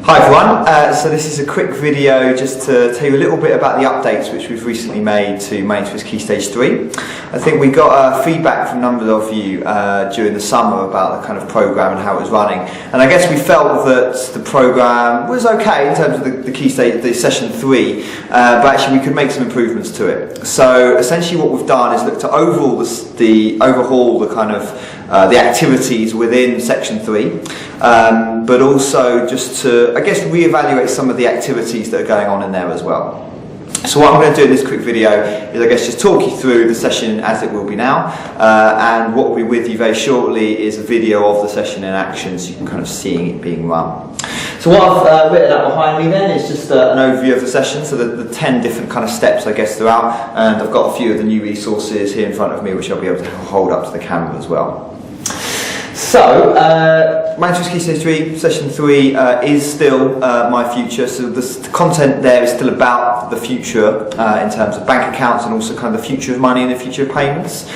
Hi everyone, so this is a quick video just to tell you a little bit about the updates which we've recently made to Main Swiss Key Stage 3. I think we got feedback from a number of you during the summer about the kind of programme and how it was running, and I guess we felt that the programme was okay in terms of the Key Stage, the Session 3, but actually we could make some improvements to it. So essentially what we've done is look to overhaul the activities within Section 3, but also just to, I guess, re-evaluate some of the activities that are going on in there as well. So what I'm going to do in this quick video is, I guess, just talk you through the session as it will be now, and what will be with you very shortly is a video of the session in action, so you can kind of see it being run. So what I've written up behind me then is just an overview of the session, so the 10 different kind of steps, I guess, throughout, and I've got a few of the new resources here in front of me which I'll be able to hold up to the camera as well. So, Main Swiss Key Stage 3, Session 3 is still my future, so the content there is still about the future in terms of bank accounts and also kind of the future of money and the future of payments.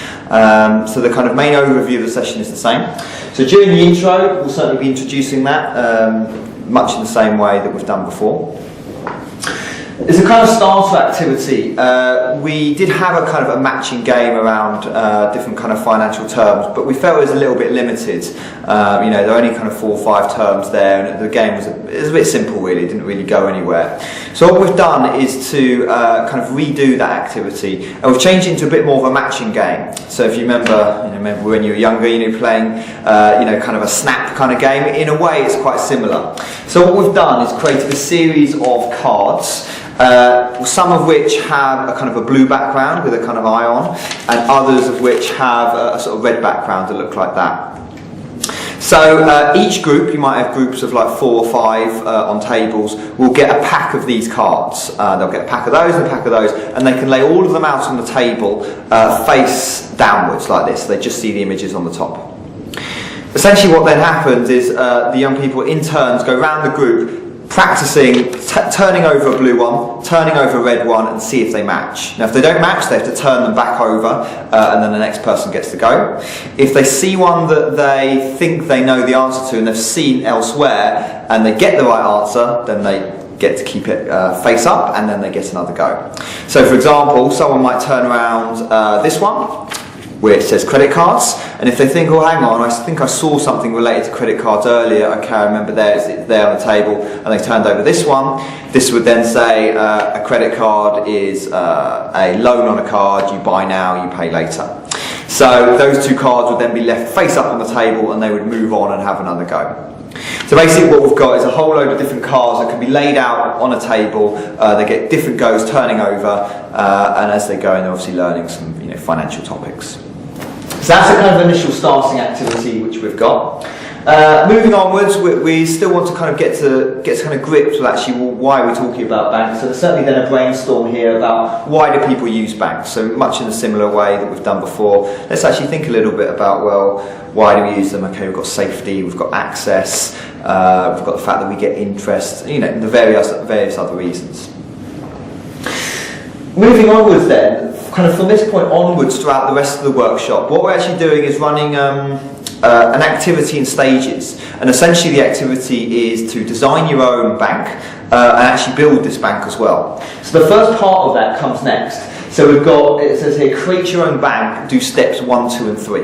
So the kind of main overview of the session is the same. So during the intro, we'll certainly be introducing that much in the same way that we've done before. It's a kind of starter activity. We did have a kind of a matching game around different kind of financial terms, but we felt it was a little bit limited. You know, there are only kind of 4 or 5 terms there, and the game was a bit simple really, it didn't really go anywhere. So what we've done is to kind of redo that activity, and we've changed it into a bit more of a matching game. So if you remember when you were younger, playing kind of a snap kind of game, in a way it's quite similar. So what we've done is created a series of cards, some of which have a kind of a blue background with a kind of eye on, and others of which have a sort of red background that look like that. So each group, you might have groups of like 4 or 5 on tables, will get a pack of these cards. They'll get a pack of those and a pack of those, and they can lay all of them out on the table face downwards like this. They just see the images on the top. Essentially what then happens is the young people in turns go around the group practicing turning over a blue one, turning over a red one, and see if they match. Now if they don't match, they have to turn them back over, and then the next person gets to go. If they see one that they think they know the answer to and they've seen elsewhere, and they get the right answer, then they get to keep it face up, and then they get another go. So for example, someone might turn around this one, where it says credit cards, and if they think, oh hang on, I think I saw something related to credit cards earlier, okay, I remember it's there on the table, and they turned over this one, this would then say a credit card is a loan on a card, you buy now, you pay later. So those 2 cards would then be left face up on the table, and they would move on and have another go. So basically what we've got is a whole load of different cards that can be laid out on a table. They get different goes turning over, and as they go, they're obviously learning some financial topics. So that's a kind of initial starting activity which we've got. Moving onwards, we still want to kind of get to kind of grips with actually why we're talking about banks. So there's certainly then a brainstorm here about why do people use banks. So much in a similar way that we've done before. Let's actually think a little bit about, well, why do we use them? Okay, we've got safety, we've got access, we've got the fact that we get interest, the various other reasons. Moving onwards then, kind of from this point onwards throughout the rest of the workshop, what we're actually doing is running an activity in stages, and essentially the activity is to design your own bank and actually build this bank as well. So the first part of that comes next. So we've got, it says here, create your own bank, do steps 1, 2 and 3.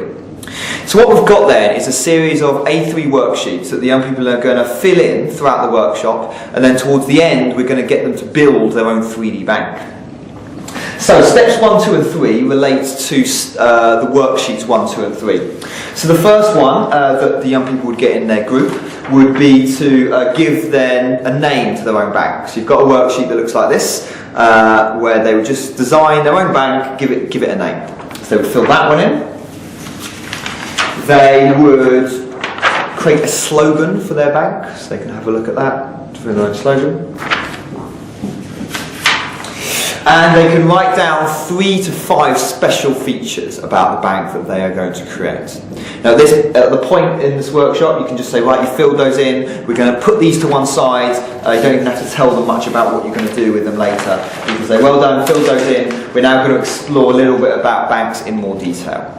So what we've got there is a series of A3 worksheets that the young people are going to fill in throughout the workshop, and then towards the end we're going to get them to build their own 3D bank. So steps 1, 2 and 3 relates to the worksheets 1, 2 and 3. So the first one that the young people would get in their group would be to give then a name to their own bank. So you've got a worksheet that looks like this, where they would just design their own bank, give it a name. So they would fill that one in. They would create a slogan for their bank, so they can have a look at that, for their own slogan. And they can write down 3 to 5 special features about the bank that they are going to create. Now at the point in this workshop, you can just say, right, you filled those in, we're going to put these to one side, you don't even have to tell them much about what you're going to do with them later. You can say, well done, filled those in, we're now going to explore a little bit about banks in more detail.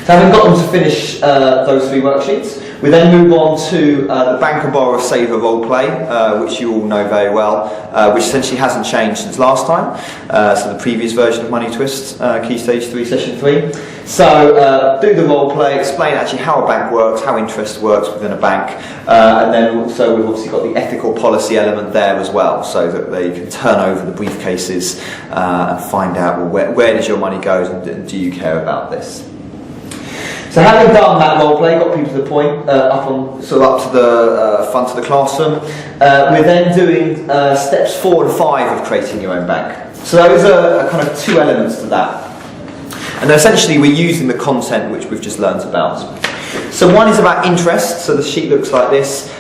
So having got them to finish those 3 worksheets, We then move on to the banker borrower saver role play, which you all know very well, which essentially hasn't changed since last time. So the previous version of Money Twist, Key Stage 3, Session 3. So do the role play, explain actually how a bank works, how interest works within a bank, and then also we've obviously got the ethical policy element there as well, so that they can turn over the briefcases and find out, well, where does your money go and do you care about this? So having done that role play, got people to the point, up to the front of the classroom, we're then doing steps 4 and 5 of creating your own bank. So those are kind of two elements to that. And then essentially we're using the content which we've just learnt about. So one is about interest, so the sheet looks like this.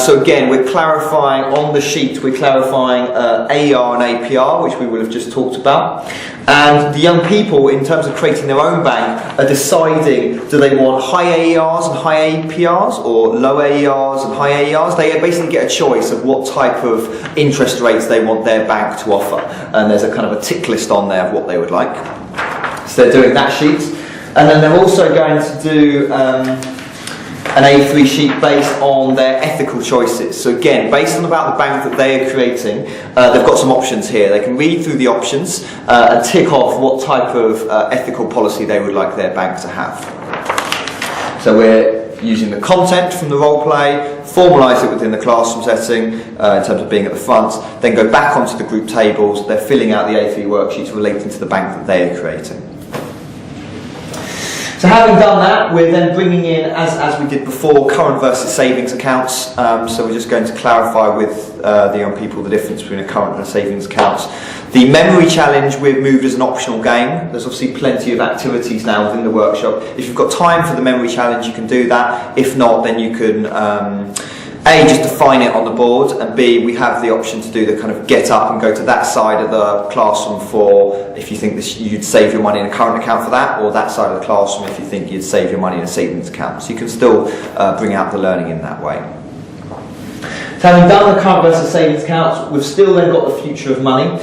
So again, we're clarifying on the sheet, we're clarifying AER and APR, which we will have just talked about. And the young people, in terms of creating their own bank, are deciding, do they want high AERs and high APRs, or low AERs and high AERs? They basically get a choice of what type of interest rates they want their bank to offer. And there's a kind of a tick list on there of what they would like. So they're doing that sheet. And then they're also going to do an A3 sheet based on their ethical choices. So again, based on about the bank that they are creating, they've got some options here. They can read through the options and tick off what type of ethical policy they would like their bank to have. So we're using the content from the role play, formalise it within the classroom setting in terms of being at the front, then go back onto the group tables. They're filling out the A3 worksheets relating to the bank that they are creating. So having done that, we're then bringing in, as we did before, current versus savings accounts. So we're just going to clarify with the young people the difference between a current and a savings account. The memory challenge we've moved as an optional game. There's obviously plenty of activities now within the workshop. If you've got time for the memory challenge, you can do that. If not, then you can A, just define it on the board, and B, we have the option to do the kind of get up and go to that side of the classroom for if you think this, you'd save your money in a current account for that, or that side of the classroom if you think you'd save your money in a savings account. So you can still bring out the learning in that way. So having done the current versus savings accounts, we've still then got the future of money.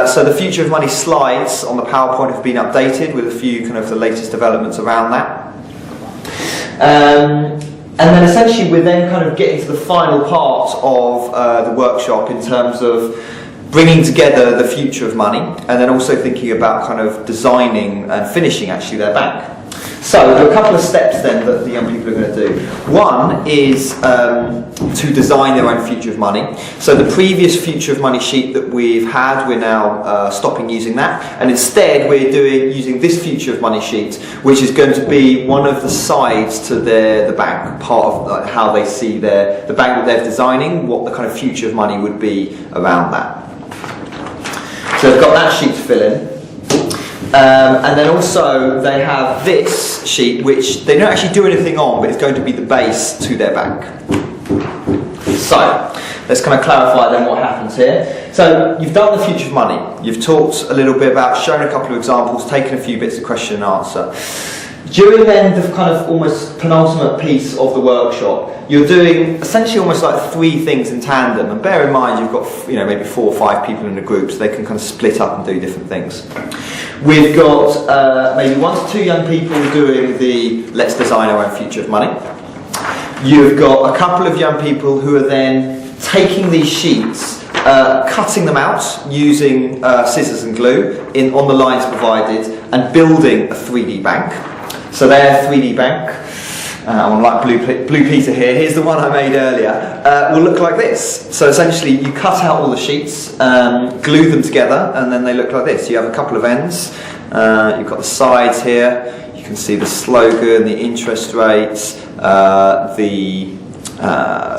So the future of money slides on the PowerPoint have been updated with a few kind of the latest developments around that. And then essentially we're then kind of getting to the final part of the workshop in terms of bringing together the future of money, and then also thinking about kind of designing and finishing actually their bank. So there are a couple of steps then that the young people are going to do. One is to design their own future of money. So the previous future of money sheet that we've had, we're now stopping using that, and instead we're using this future of money sheet, which is going to be one of the sides to the bank, part of how they see the bank that they're designing, what the kind of future of money would be around that. So they've got that sheet to fill in. And then also they have this sheet which they don't actually do anything on, but it's going to be the base to their bank. So let's kind of clarify then what happens here. So you've done the future of money, you've talked a little bit about, shown a couple of examples, taken a few bits of question and answer. During then the kind of almost penultimate piece of the workshop, you're doing essentially almost like 3 things in tandem, and bear in mind you've got maybe 4 or 5 people in a group, so they can kind of split up and do different things. We've got maybe 1 to 2 young people doing the let's design our own future of money. You've got a couple of young people who are then taking these sheets, cutting them out using scissors and glue on the lines provided, and building a 3D bank. So their 3D bank, I'm like Blue Peter here, here's the one I made earlier, will look like this. So essentially you cut out all the sheets, glue them together, and then they look like this. You have a couple of ends, you've got the sides here, you can see the slogan, the interest rates, the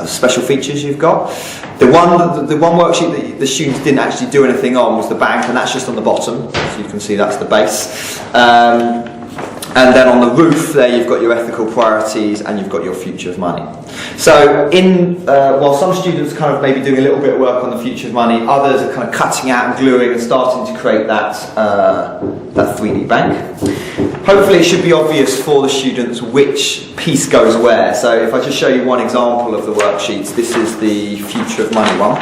special features you've got. The one worksheet that the students didn't actually do anything on was the bank, and that's just on the bottom, so you can see that's the base. And then on the roof there you've got your ethical priorities and you've got your future of money. So while some students kind of maybe doing a little bit of work on the future of money, others are kind of cutting out and gluing and starting to create that 3D bank. Hopefully it should be obvious for the students which piece goes where. So if I just show you one example of the worksheets, this is the future of money one.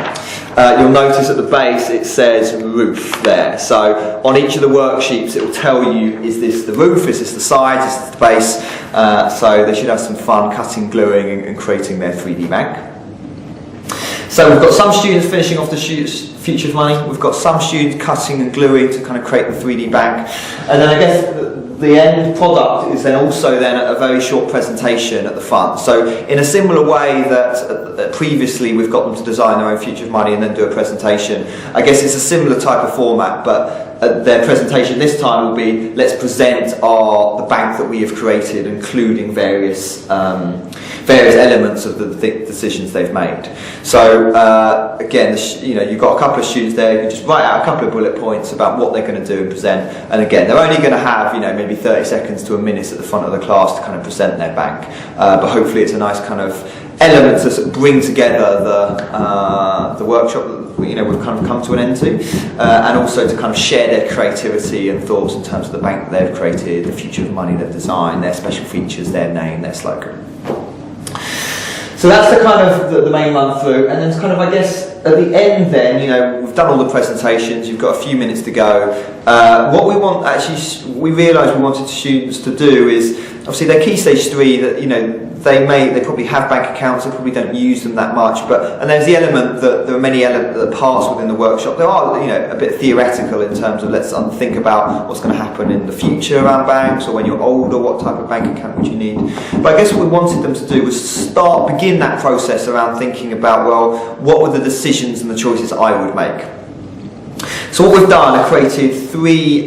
You'll notice at the base it says roof there. So on each of the worksheets it will tell you, is this the roof, is this the sides, is this the base, so they should have some fun cutting, gluing and creating their 3D bank. So we've got some students finishing off the Future of Money, we've got some students cutting and gluing to kind of create the 3D bank, and then I guess the end product is then also then a very short presentation at the front. So in a similar way that previously we've got them to design their own Future of Money and then do a presentation, I guess it's a similar type of format, but their presentation this time will be, let's present the bank that we have created, including various elements of the decisions they've made. So again, you've got a couple of students there, you can just write out a couple of bullet points about what they're going to do and present, and again, they're only going to have maybe 30 seconds to a minute at the front of the class to kind of present their bank, but hopefully it's a nice kind of element to sort of bring together the workshop that we've kind of come to an end to, and also to kind of share their creativity and thoughts in terms of the bank that they've created, the Future of Money they've designed, their special features, their name, their slogan. So that's the kind of the main run through, and then kind of, I guess, at the end then, we've done all the presentations, you've got a few minutes to go. What we want, actually, we realised we wanted students to do is, obviously they're Key Stage 3, that, they probably have bank accounts, they probably don't use them that much, and there's the element that there are many parts within the workshop. There are, a bit theoretical in terms of let's think about what's going to happen in the future around banks, or when you're older, what type of bank account would you need. But I guess what we wanted them to do was begin that process around thinking about, well, what were the decisions and the choices I would make. So what we've done, I created three